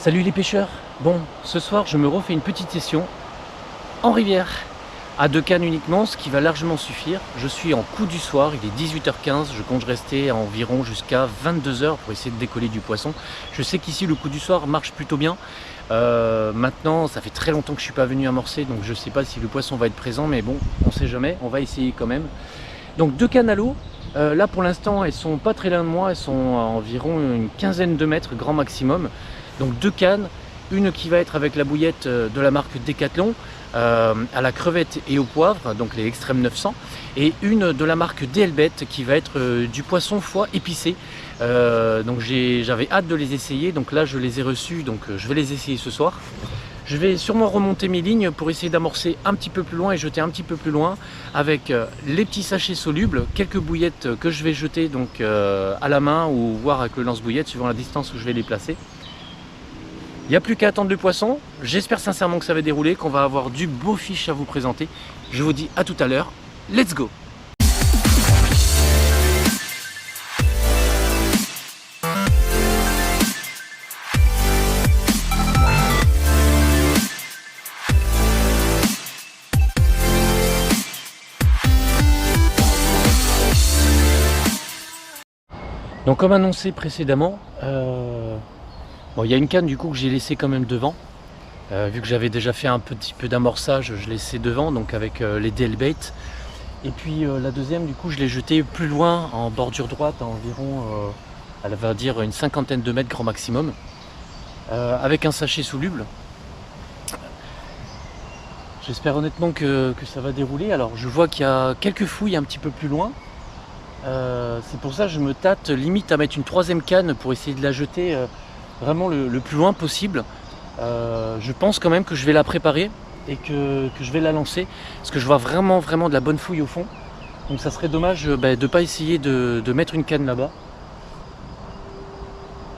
Salut les pêcheurs. Bon, ce soir je me refais une petite session en rivière à 2 cannes uniquement, ce qui va largement suffire. Je suis en coup du soir, il est 18h15, je compte rester environ jusqu'à 22h pour essayer de décoller du poisson. Je sais qu'ici le coup du soir marche plutôt bien. Maintenant ça fait très longtemps que je suis pas venu amorcer, donc je sais pas si le poisson va être présent, mais bon, on sait jamais, on va essayer quand même. Donc 2 cannes à l'eau. Là pour l'instant elles sont pas très loin de moi, elles sont à environ une quinzaine de mètres grand maximum. Donc 2 cannes, une qui va être avec la bouillette de la marque Decathlon à la crevette et au poivre, donc les extrêmes 900, et une de la marque DLBet qui va être du poisson foie épicé. Donc j'avais hâte de les essayer, donc là je les ai reçus, donc je vais les essayer ce soir. Je vais sûrement remonter mes lignes pour essayer d'amorcer un petit peu plus loin et jeter un petit peu plus loin avec les petits sachets solubles, quelques bouillettes que je vais jeter donc à la main ou voir avec le lance-bouillette suivant la distance où je vais les placer. Il n'y a plus qu'à attendre le poisson. J'espère sincèrement que ça va dérouler, qu'on va avoir du beau fiche à vous présenter. Je vous dis à tout à l'heure. Let's go! Donc comme annoncé précédemment, bon, il y a une canne du coup que j'ai laissée quand même devant. Vu que j'avais déjà fait un petit peu d'amorçage, je l'ai laissé devant, donc avec les DLBait. Et puis la deuxième, du coup, je l'ai jetée plus loin, en bordure droite, à environ, elle va dire une cinquantaine de mètres grand maximum, avec un sachet soluble. J'espère honnêtement que ça va dérouler. Alors je vois qu'il y a quelques fouilles un petit peu plus loin. C'est pour ça que je me tâte limite à mettre une troisième canne pour essayer de la jeter vraiment le plus loin possible. Je pense quand même que je vais la préparer et que je vais la lancer parce que je vois vraiment de la bonne fouille au fond. Donc ça serait dommage de ne pas essayer de mettre une canne là-bas.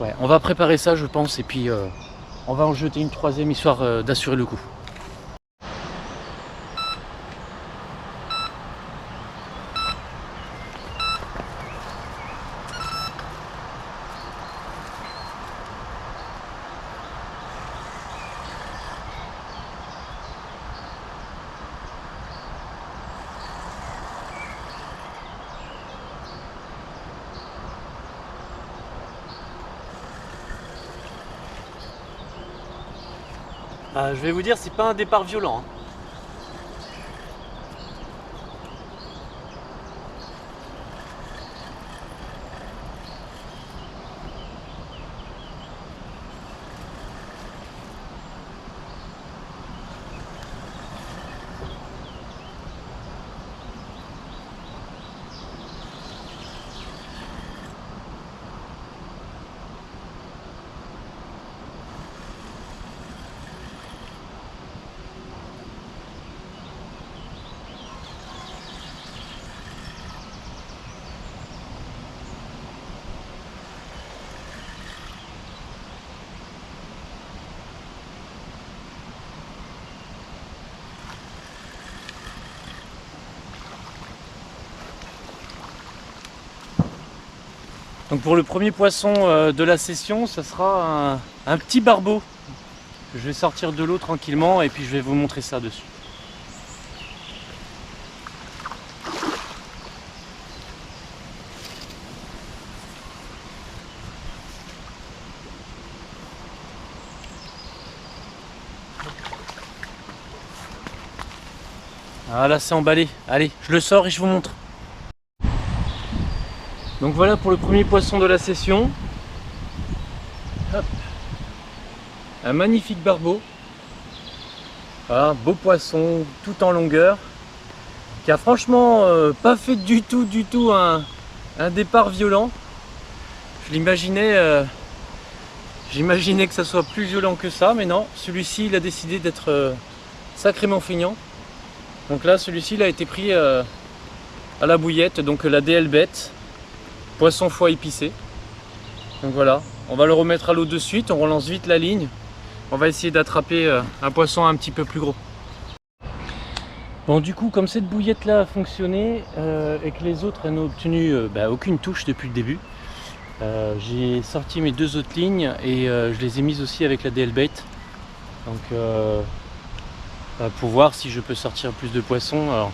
Ouais, on va préparer ça je pense et puis on va en jeter une troisième histoire d'assurer le coup. Je vais vous dire, c'est pas un départ violent. Donc pour le premier poisson de la session, ça sera un petit barbeau. Je vais sortir de l'eau tranquillement et puis je vais vous montrer ça dessus. Ah là c'est emballé, allez je le sors et je vous montre. Donc voilà pour le premier poisson de la session. Hop. Un magnifique barbeau. Voilà, beau poisson tout en longueur. Qui a franchement pas fait du tout un départ violent. Je l'imaginais, j'imaginais que ça soit plus violent que ça, mais non, celui-ci il a décidé d'être sacrément feignant. Donc là celui-ci il a été pris à la bouillette, donc la DLBet. Poisson foie épicé. Donc voilà, on va le remettre à l'eau de suite, on relance vite la ligne. On va essayer d'attraper un poisson un petit peu plus gros. Bon du coup, comme cette bouillette là a fonctionné et que les autres n'ont obtenu aucune touche depuis le début, J'ai sorti mes 2 autres lignes et je les ai mises aussi avec la DL bait. Donc pour voir si je peux sortir plus de poissons. Alors,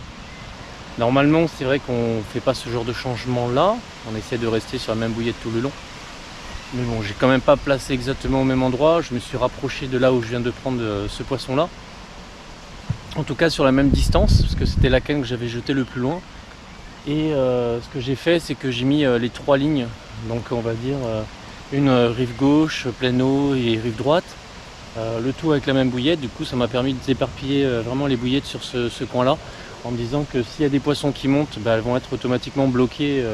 normalement c'est vrai qu'on ne fait pas ce genre de changement là, on essaie de rester sur la même bouillette tout le long. Mais bon, j'ai quand même pas placé exactement au même endroit, je me suis rapproché de là où je viens de prendre ce poisson là. En tout cas sur la même distance, parce que c'était la canne que j'avais jetée le plus loin. Et ce que j'ai fait, c'est que j'ai mis les 3 lignes, donc on va dire une rive gauche, pleine eau et rive droite. Le tout avec la même bouillette, du coup ça m'a permis d'éparpiller vraiment les bouillettes sur ce coin là, en me disant que s'il y a des poissons qui montent, elles vont être automatiquement bloquées,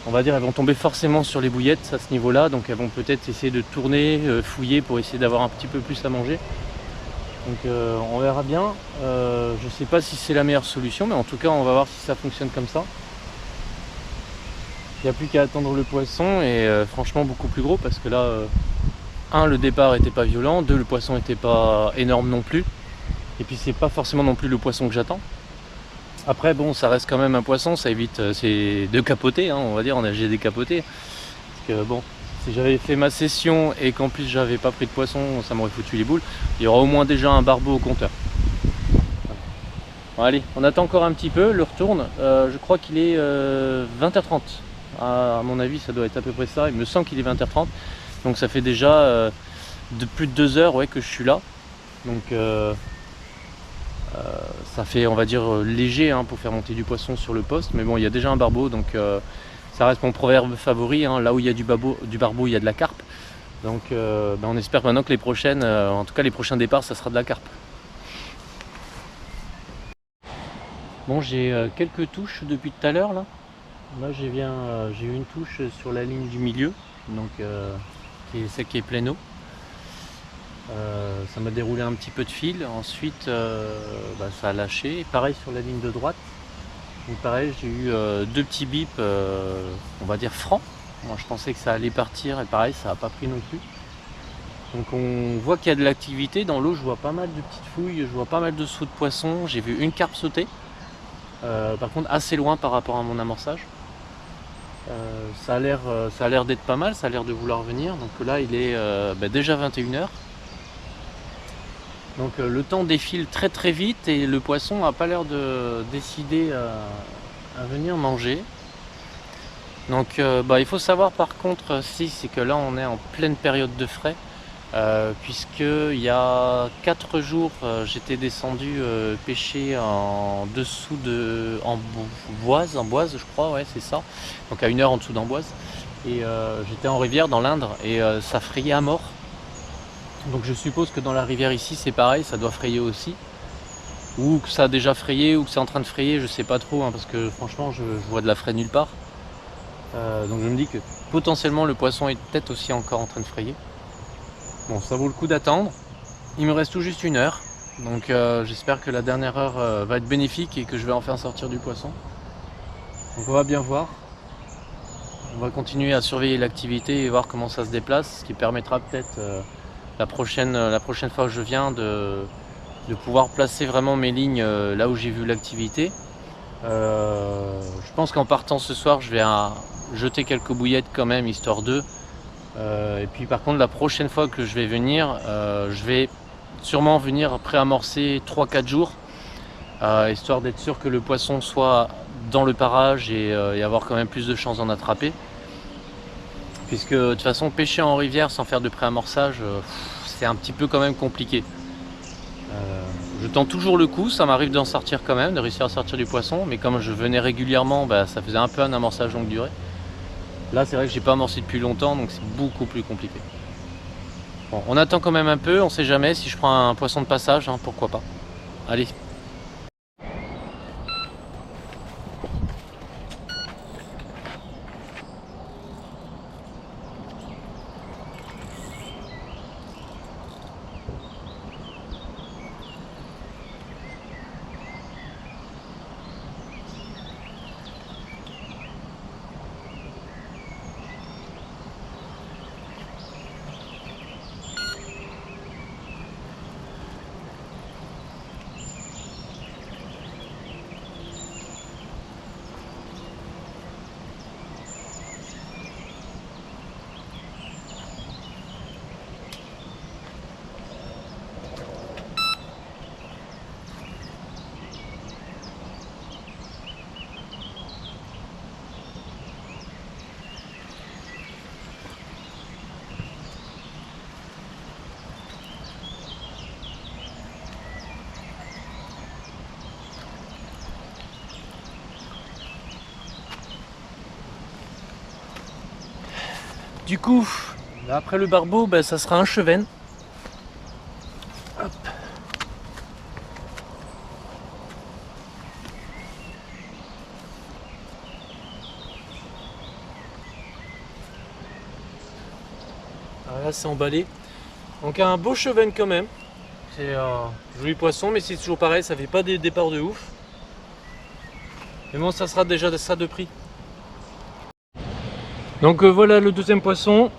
on va dire elles vont tomber forcément sur les bouillettes à ce niveau là, donc elles vont peut-être essayer de tourner, fouiller pour essayer d'avoir un petit peu plus à manger. Donc on verra bien, je sais pas si c'est la meilleure solution, mais en tout cas on va voir si ça fonctionne comme ça. Il n'y a plus qu'à attendre le poisson et franchement beaucoup plus gros parce que là, 1, le départ était pas violent, 2, le poisson était pas énorme non plus. Et puis c'est pas forcément non plus le poisson que j'attends. Après bon, ça reste quand même un poisson, ça évite c'est de capoter, hein, on va dire, j'ai décapoté. Parce que bon, si j'avais fait ma session et qu'en plus j'avais pas pris de poisson, ça m'aurait foutu les boules. Il y aura au moins déjà un barbeau au compteur. Bon, allez, on attend encore un petit peu, le retourne. Je crois qu'il est 20h30. À mon avis, ça doit être à peu près ça. Il me semble qu'il est 20h30. Donc ça fait déjà de plus de 2 heures que je suis là. Donc ça fait, on va dire, léger hein, pour faire monter du poisson sur le poste. Mais bon, il y a déjà un barbeau, donc ça reste mon proverbe favori. Hein. Là où il y a du barbeau, il y a de la carpe. Donc on espère maintenant que les prochaines, en tout cas les prochains départs, ça sera de la carpe. Bon, j'ai quelques touches depuis tout à l'heure là. Là j'ai eu une touche sur la ligne du milieu, donc qui est celle qui est pleine eau. Ça m'a déroulé un petit peu de fil, ensuite ça a lâché. Et pareil sur la ligne de droite. Donc pareil, j'ai eu 2 petits bips, on va dire francs. Moi je pensais que ça allait partir et pareil ça n'a pas pris non plus. Donc on voit qu'il y a de l'activité dans l'eau, je vois pas mal de petites fouilles, je vois pas mal de sauts de poissons. J'ai vu une carpe sauter, par contre assez loin par rapport à mon amorçage. Ça a l'air d'être pas mal, ça a l'air de vouloir venir. Donc là il est déjà 21h. Donc le temps défile très très vite et le poisson n'a pas l'air de décider à venir manger. Donc il faut savoir par contre c'est que là on est en pleine période de frais. Puisqu'il y a 4 jours j'étais descendu pêcher en dessous en boise je crois, ouais c'est ça, donc à 1 heure en dessous d'Amboise, et j'étais en rivière dans l'Indre et ça frayait à mort. Donc je suppose que dans la rivière ici c'est pareil, ça doit frayer aussi, ou que ça a déjà frayé ou que c'est en train de frayer, je sais pas trop hein, parce que franchement je vois de la fraie nulle part. Donc je me dis que potentiellement le poisson est peut-être aussi encore en train de frayer. Bon, ça vaut le coup d'attendre. Il me reste tout juste 1 heure. Donc j'espère que la dernière heure va être bénéfique et que je vais enfin sortir du poisson. Donc on va bien voir. On va continuer à surveiller l'activité et voir comment ça se déplace. Ce qui permettra peut-être la prochaine fois que je viens de pouvoir placer vraiment mes lignes là où j'ai vu l'activité. Je pense qu'en partant ce soir, je vais jeter quelques bouillettes quand même, histoire d'eux. Et puis par contre la prochaine fois que je vais venir, je vais sûrement venir préamorcer 3-4 jours, histoire d'être sûr que le poisson soit dans le parage et avoir quand même plus de chances d'en attraper. Puisque de toute façon pêcher en rivière sans faire de préamorçage, c'est un petit peu quand même compliqué. Je tente toujours le coup, ça m'arrive d'en sortir quand même, de réussir à sortir du poisson, mais comme je venais régulièrement, ça faisait un peu un amorçage longue durée. Là c'est vrai que j'ai pas amorcé depuis longtemps, donc c'est beaucoup plus compliqué. Bon, on attend quand même un peu, on sait jamais, si je prends un poisson de passage, hein, pourquoi pas. Allez. Du coup, après le barbeau, ben, ça sera un chevesne. Hop. Alors là, c'est emballé. Donc un beau chevesne quand même. C'est un joli poisson, mais c'est toujours pareil, ça fait pas des départs de ouf. Mais bon, ça sera déjà ça de prix. Donc voilà le deuxième poisson.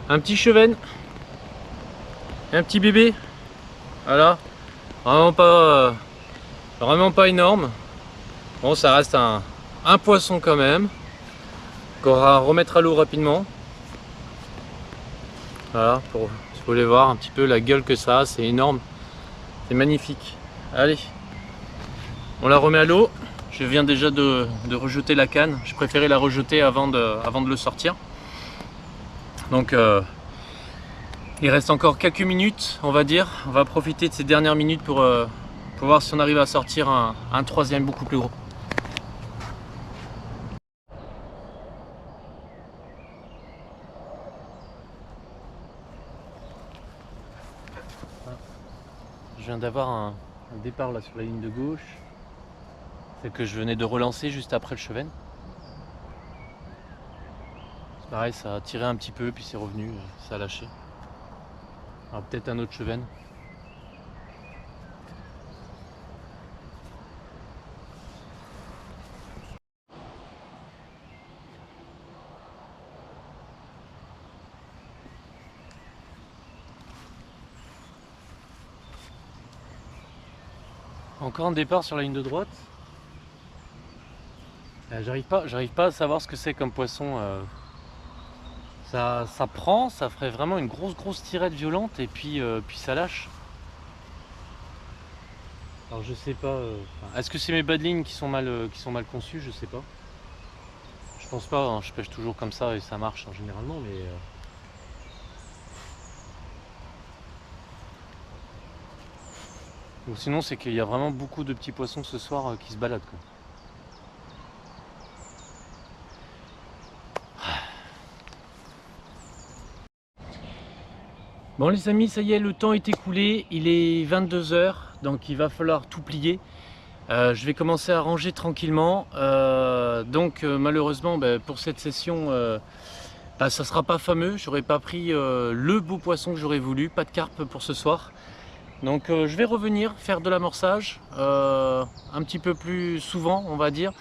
Un petit chevesne. Un petit bébé. Voilà. Vraiment pas énorme. Bon, ça reste un poisson quand même. Qu'on va remettre à l'eau rapidement. Voilà, si vous voulez voir un petit peu la gueule que ça a, c'est énorme. C'est magnifique. Allez, on la remet à l'eau. Je viens déjà de rejeter la canne. Je préférais la rejeter avant de le sortir. Donc il reste encore quelques minutes, on va dire. On va profiter de ces dernières minutes pour voir si on arrive à sortir un troisième beaucoup plus gros. Je viens d'avoir un départ là sur la ligne de gauche. Celle que je venais de relancer juste après le chevesne. C'est pareil, ça a tiré un petit peu, puis c'est revenu, ça a lâché. Alors peut-être un autre chevesne. Encore un départ sur la ligne de droite. J'arrive pas à savoir ce que c'est comme poisson. Ça prend, ça ferait vraiment une grosse tirette violente et puis ça lâche. Alors je sais pas. Est-ce que c'est mes bas de ligne qui sont mal conçus? Je sais pas. Je pense pas. Hein, je pêche toujours comme ça et ça marche généralement, mais. Ou sinon c'est qu'il y a vraiment beaucoup de petits poissons ce soir qui se baladent quoi. Bon les amis, ça y est, le temps est écoulé, il est 22 h, donc il va falloir tout plier. Je vais commencer à ranger tranquillement. Malheureusement pour cette session, ça sera pas fameux, j'aurais pas pris le beau poisson que j'aurais voulu, pas de carpe pour ce soir. Donc je vais revenir faire de l'amorçage un petit peu plus souvent on va dire.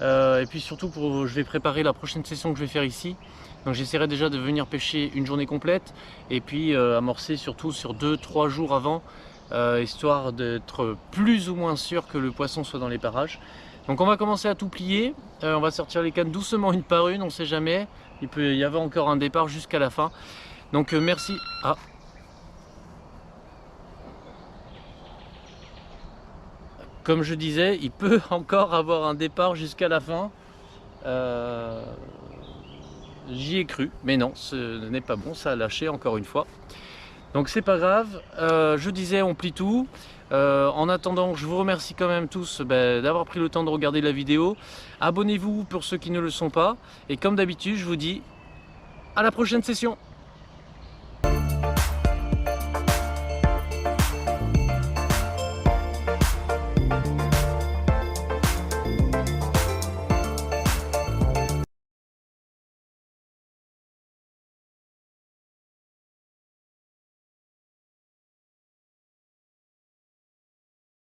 Et puis surtout je vais préparer la prochaine session que je vais faire ici. Donc j'essaierai déjà de venir pêcher une journée complète et puis amorcer surtout sur 2-3 jours avant, histoire d'être plus ou moins sûr que le poisson soit dans les parages. Donc on va commencer à tout plier, on va sortir les cannes doucement une par une, on ne sait jamais, il peut y avoir encore un départ jusqu'à la fin. Donc merci. Ah. Comme je disais, il peut encore avoir un départ jusqu'à la fin. J'y ai cru, mais non, ce n'est pas bon, ça a lâché encore une fois. Donc c'est pas grave, je disais on plie tout. En attendant, je vous remercie quand même tous d'avoir pris le temps de regarder la vidéo. Abonnez-vous pour ceux qui ne le sont pas. Et comme d'habitude, je vous dis à la prochaine session.